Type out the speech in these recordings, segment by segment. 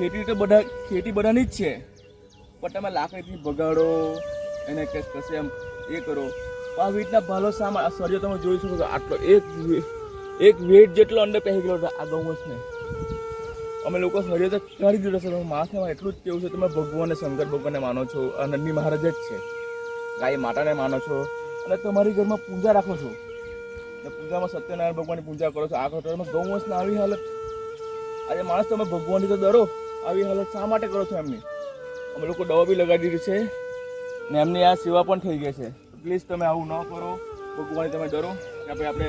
ખેતી બધાની જ છે, પણ તમે લાકડીથી બગાડો એને કશે એમ એ કરો. આવી રીતના ભાલો સામા સર્યો તમે જોઈ શકો છો. આટલો એક વેટ જેટલો અંદર પહેરી ગયો આ ગૌવંશ ને અમે લોકો સર્યો તો કાઢી દીધો છે. માણસને એટલું જ કેવું છે, તમે ભગવાનને શંકર ભગવાનને માનો છો, નંદી મહારાજ જ છે, ગાય માતાને માનો છો અને તમારી ઘરમાં પૂજા રાખો છો અને પૂજામાં સત્યનારાયણ ભગવાનની પૂજા કરો છો. આ કરો તમે ગૌવંશને આવી હાલત. આજે માણસ તમે ભગવાનથી તો ડરો, આવી હાલત શા માટે કરો છો એમની? અમે લોકો દવા બી લગાડી દીધી છે ને એમની આ સેવા પણ થઈ ગઈ છે. પ્લીઝ તમે આવું ન કરો. ભગવાનથી તમે ડરો કે આપણે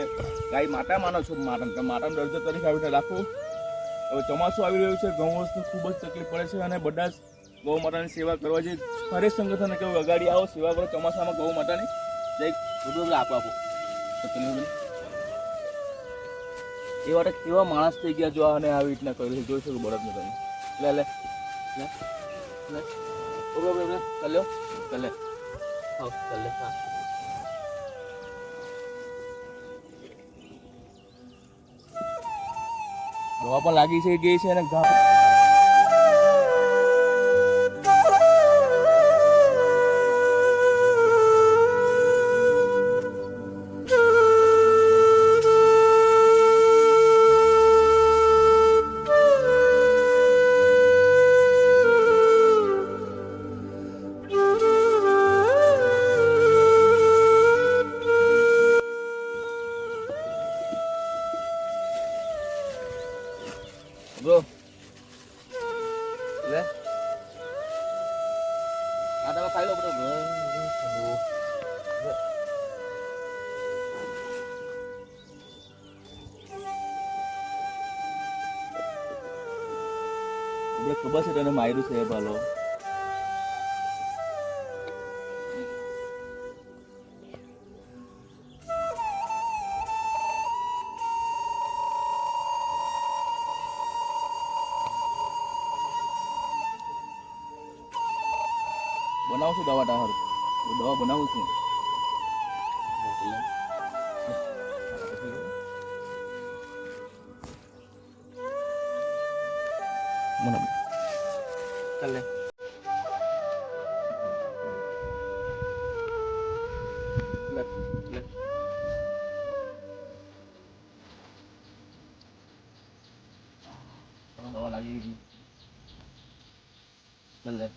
ગાય માતા માનો છો, માતાનો દરજ્જો તરીકે આવી રીતે રાખો. હવે ચોમાસું આવી રહ્યું છે, ગૌવંશને ખૂબ જ તકલીફ પડે છે અને બધા જ ગૌ માતાની સેવા કરવા જોઈએ. હરેક સંગઠન કેવું અગાડી આવો, સેવા કરો ચોમાસામાં ગૌ માતાની. જય બધું આપો એ માટે કેવા માણસ થઈ ગયા જો અને આવી રીતના કર્યું જોઈ શકો બળદને તમે. લે લે લે લે ચાલ્યો ચાલે હા ચાલે હા. દવા પણ લાગી છે ગઈ છે અને ઘા bro લે આ તમે ખાઈ લો બરો. ખબર છે તને માર્યું છે ભાલો. બનાવું છું દવા ટાહર, દવા બનાવું છું. ચાલે દવા લાગી ગઈ. ચાલે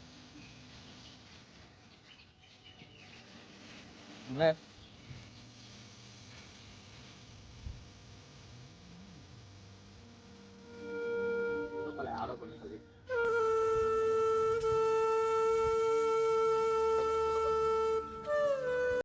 લે આડો પડી